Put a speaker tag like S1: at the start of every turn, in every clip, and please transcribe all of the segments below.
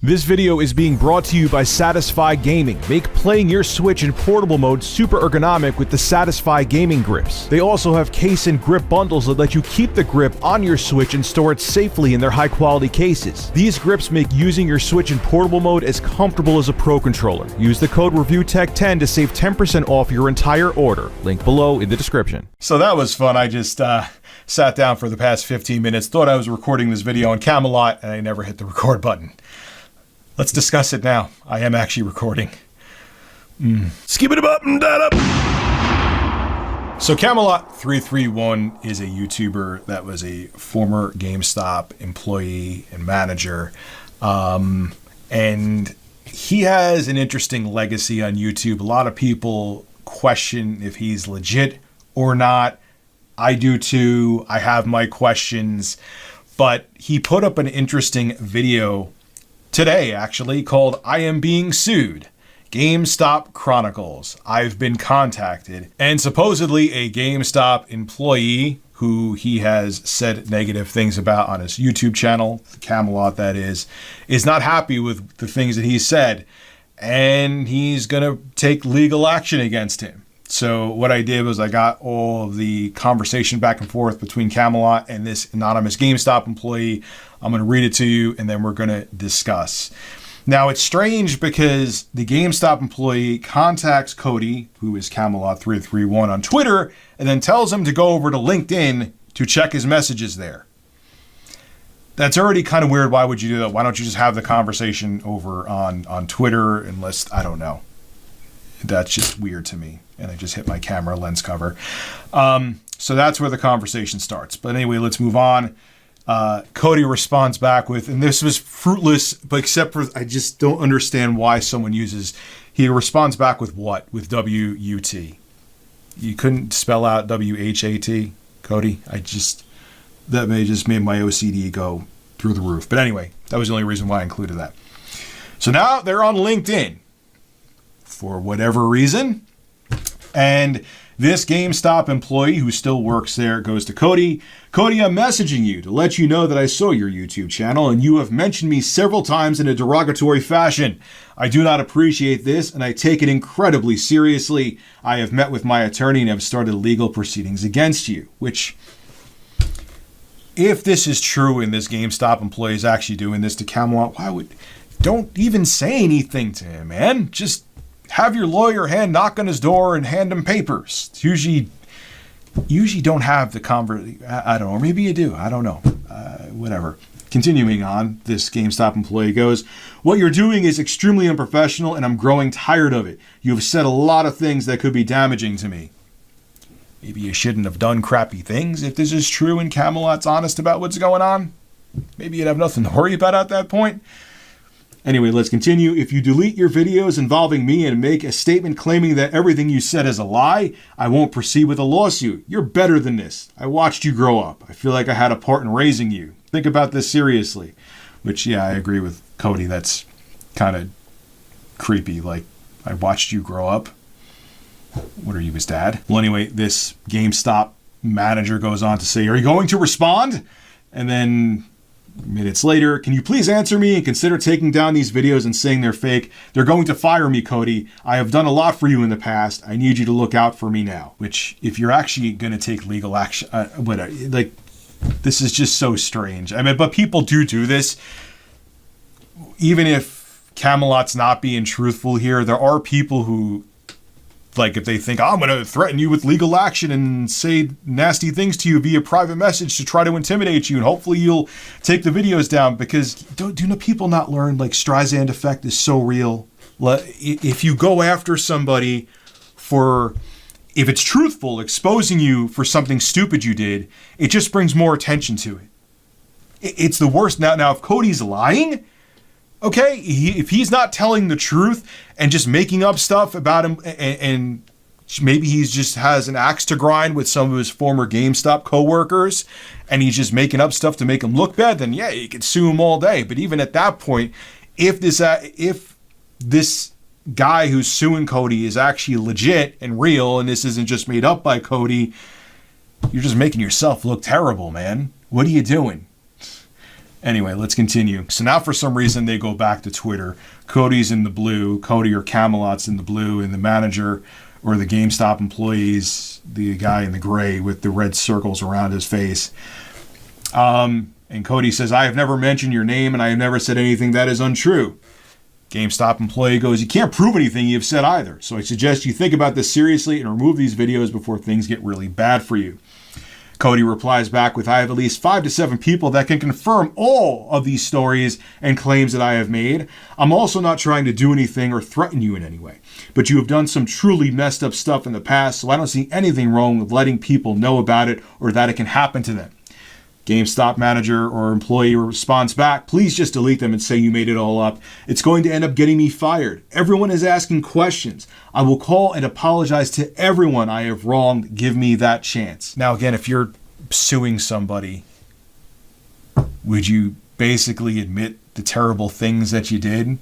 S1: This video is being brought to you by Satisfy Gaming. Make playing your Switch in portable mode super ergonomic with the Satisfy Gaming grips. They also have case and grip bundles that let you keep the grip on your Switch and store it safely in their high quality cases. These grips make using your Switch in portable mode as comfortable as a Pro controller. Use the code ReviewTech10 to save 10% off your entire order. Link below in the description.
S2: So that was fun. I just sat down for the past 15 minutes, thought I was recording this video on Camelot, and I never hit the record button. Let's discuss it now. I am actually recording. Skip it up and that up. So Camelot331 is a YouTuber that was a former GameStop employee and manager. And he has an interesting legacy on YouTube. A lot of people question if he's legit or not. I do too. I have my questions. But he put up an interesting video today, actually, called I Am Being Sued. GameStop Chronicles. I've been contacted. And supposedly a GameStop employee who he has said negative things about on his YouTube channel, Camelot that is not happy with the things that he said. And he's going to take legal action against him. So what I did was I got all of the conversation back and forth between Camelot and this anonymous GameStop employee. I'm going to read it to you, and then we're going to discuss. Now, it's strange because the GameStop employee contacts Cody, who is Camelot331 on Twitter, and then tells him to go over to LinkedIn to check his messages there. That's already kind of weird. Why would you do that? Why don't you just have the conversation over on Twitter unless, I don't know. That's just weird to me. And I just hit my camera lens cover. So that's where the conversation starts. But anyway, let's move on. Cody responds back with, and this was fruitless, but except for, I just don't understand why someone uses, he responds back with what? With W-U-T. You couldn't spell out W-H-A-T, Cody? That may just made my OCD go through the roof. But anyway, that was the only reason why I included that. So now they're on LinkedIn for whatever reason. And this GameStop employee who still works there goes to Cody. Cody, I'm messaging you to let you know that I saw your YouTube channel and you have mentioned me several times in a derogatory fashion. I do not appreciate this and I take it incredibly seriously. I have met with my attorney and have started legal proceedings against you. Which, if this is true and this GameStop employee is actually doing this to Camelot, don't even say anything to him, man. Just have your lawyer knock on his door and hand him papers. It's usually don't have the conversation. I don't know. Or maybe you do. I don't know. Whatever. Continuing on, this GameStop employee goes, what you're doing is extremely unprofessional and I'm growing tired of it. You've said a lot of things that could be damaging to me. Maybe you shouldn't have done crappy things if this is true and Camelot's honest about what's going on. Maybe you'd have nothing to worry about at that point. Anyway, let's continue. If you delete your videos involving me and make a statement claiming that everything you said is a lie, I won't proceed with a lawsuit. You're better than this. I watched you grow up. I feel like I had a part in raising you. Think about this seriously. Which, yeah, I agree with Cody. That's kind of creepy. Like, I watched you grow up. What are you, his dad? Well, anyway, this GameStop manager goes on to say, are you going to respond? And then minutes later, can you please answer me and consider taking down these videos and saying they're fake? They're going to fire me, Cody. I have done a lot for you in the past. I need you to look out for me now. Which, if you're actually going to take legal action, this is just so strange. I mean, but people do this. Even if Camelot's not being truthful here, there are people who, like, if they think, I'm going to threaten you with legal action and say nasty things to you via private message to try to intimidate you, and hopefully you'll take the videos down, because do people not learn, like, Streisand effect is so real? If you go after somebody for, if it's truthful, exposing you for something stupid you did, it just brings more attention to it. It's the worst. Now, if Cody's lying, okay, if he's not telling the truth and just making up stuff about him, and maybe he's just has an axe to grind with some of his former GameStop coworkers, and he's just making up stuff to make him look bad, then yeah, you could sue him all day. But even at that point, if this guy who's suing Cody is actually legit and real, and this isn't just made up by Cody, you're just making yourself look terrible, man. What are you doing? Anyway, let's continue. So now for some reason they go back to Twitter. Cody's in the blue. Cody or Camelot's in the blue, and the manager or the GameStop employees, the guy in the gray with the red circles around his face. And Cody says, I have never mentioned your name and I have never said anything that is untrue. GameStop employee goes, you can't prove anything you've said either. So I suggest you think about this seriously and remove these videos before things get really bad for you. Cody replies back with, I have at least 5 to 7 people that can confirm all of these stories and claims that I have made. I'm also not trying to do anything or threaten you in any way. But you have done some truly messed up stuff in the past, so I don't see anything wrong with letting people know about it or that it can happen to them. GameStop manager or employee responds back, please just delete them and say you made it all up. It's going to end up getting me fired. Everyone is asking questions. I will call and apologize to everyone I have wronged. Give me that chance. Now, again, if you're suing somebody, would you basically admit the terrible things that you did?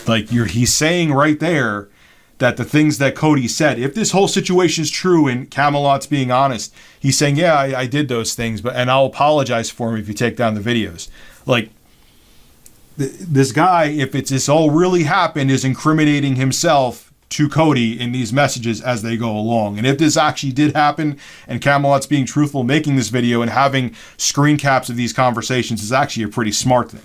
S2: Like he's saying right there that the things that Cody said, if this whole situation is true and Camelot's being honest, he's saying, yeah, I did those things, and I'll apologize for him if you take down the videos. Like, this guy, if this all really happened, is incriminating himself to Cody in these messages as they go along. And if this actually did happen and Camelot's being truthful, making this video and having screen caps of these conversations is actually a pretty smart thing.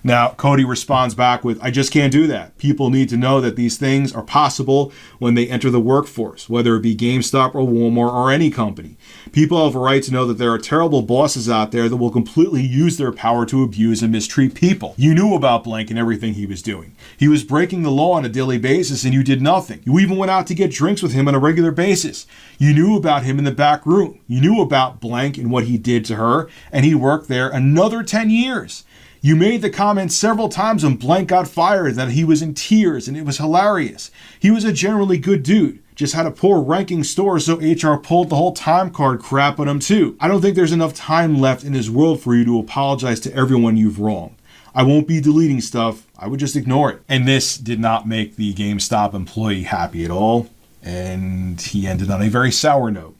S2: Now, Cody responds back with, I just can't do that. People need to know that these things are possible when they enter the workforce, whether it be GameStop or Walmart or any company. People have a right to know that there are terrible bosses out there that will completely use their power to abuse and mistreat people. You knew about Blank and everything he was doing. He was breaking the law on a daily basis and you did nothing. You even went out to get drinks with him on a regular basis. You knew about him in the back room. You knew about Blank and what he did to her, and he worked there another 10 years. You made the comment several times when Blank got fired that he was in tears and it was hilarious. He was a generally good dude, just had a poor ranking store, so HR pulled the whole time card crap on him too. I don't think there's enough time left in this world for you to apologize to everyone you've wronged. I won't be deleting stuff. I would just ignore it. And this did not make the GameStop employee happy at all, and he ended on a very sour note.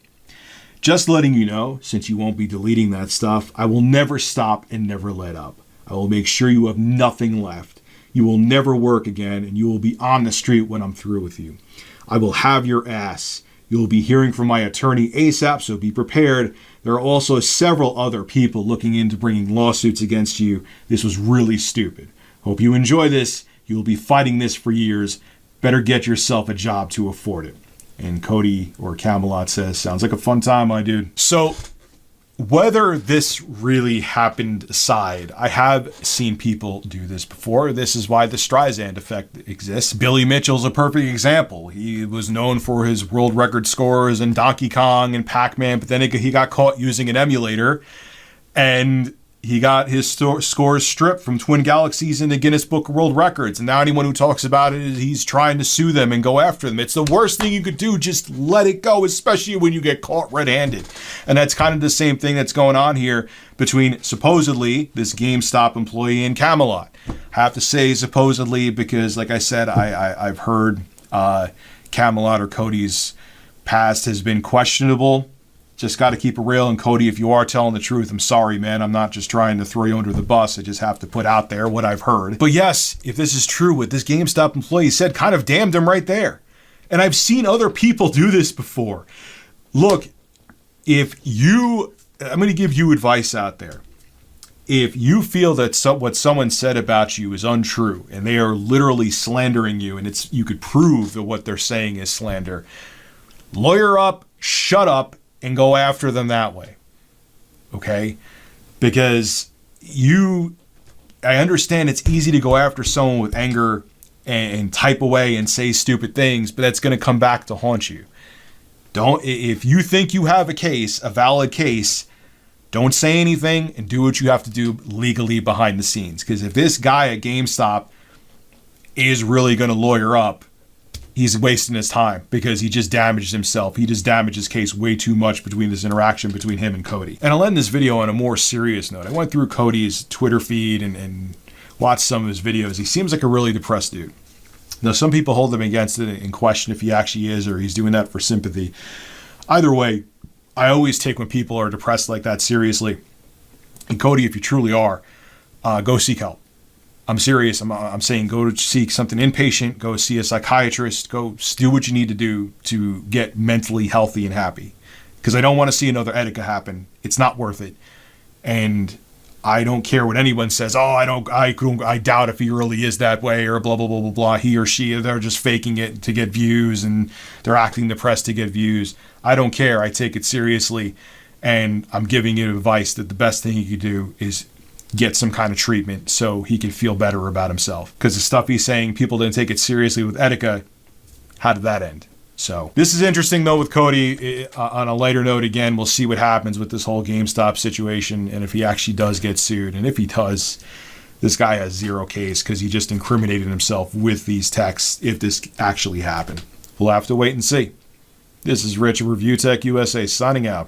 S2: Just letting you know, since you won't be deleting that stuff, I will never stop and never let up. I will make sure you have nothing left. You will never work again, and you will be on the street when I'm through with you. I will have your ass. You will be hearing from my attorney ASAP, so be prepared. There are also several other people looking into bringing lawsuits against you. This was really stupid. Hope you enjoy this. You will be fighting this for years. Better get yourself a job to afford it. And Cody or Camelot says, sounds like a fun time, my dude. So, whether this really happened aside, I have seen people do this before. This is why the Streisand effect exists. Billy Mitchell's a perfect example. He was known for his world record scores in Donkey Kong and Pac-Man, but then he got caught using an emulator, and he got his scores stripped from Twin Galaxies in the Guinness Book of World Records. And now anyone who talks about it, he's trying to sue them and go after them. It's the worst thing you could do. Just let it go, especially when you get caught red-handed. And that's kind of the same thing that's going on here between supposedly this GameStop employee and Camelot. I have to say supposedly because, like I said, I've heard Camelot or Cody's past has been questionable. Just got to keep it real. And Cody, if you are telling the truth, I'm sorry, man. I'm not just trying to throw you under the bus. I just have to put out there what I've heard. But yes, if this is true, what this GameStop employee said kind of damned him right there. And I've seen other people do this before. Look, I'm going to give you advice out there. If you feel that what someone said about you is untrue and they are literally slandering you, and you could prove that what they're saying is slander, lawyer up, shut up, and go after them that way. Okay? Because I understand it's easy to go after someone with anger and type away and say stupid things, but that's going to come back to haunt you. If you think you have a valid case, don't say anything and do what you have to do legally behind the scenes. Because if this guy at GameStop is really going to lawyer up, he's wasting his time because he just damaged himself. He just damaged his case way too much between this interaction between him and Cody. And I'll end this video on a more serious note. I went through Cody's Twitter feed and watched some of his videos. He seems like a really depressed dude. Now, some people hold him against it and question if he actually is or he's doing that for sympathy. Either way, I always take when people are depressed like that seriously. And Cody, if you truly are, go seek help. I'm serious. I'm saying go to seek something inpatient, go see a psychiatrist, go do what you need to do to get mentally healthy and happy. Because I don't want to see another Etika happen. It's not worth it. And I don't care what anyone says. Oh, I doubt if he really is that way, or blah, blah, blah, blah, blah. He or she, they're just faking it to get views, and they're acting depressed to get views. I don't care. I take it seriously. And I'm giving you advice that the best thing you could do is get some kind of treatment so he can feel better about himself. Because the stuff he's saying, people didn't take it seriously with Etika. How did that end? So this is interesting, though, with Cody. On a lighter note, again, we'll see what happens with this whole GameStop situation and if he actually does get sued. And if he does, this guy has zero case because he just incriminated himself with these texts if this actually happened. We'll have to wait and see. This is Rich of Review Tech USA signing out.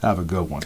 S2: Have a good one.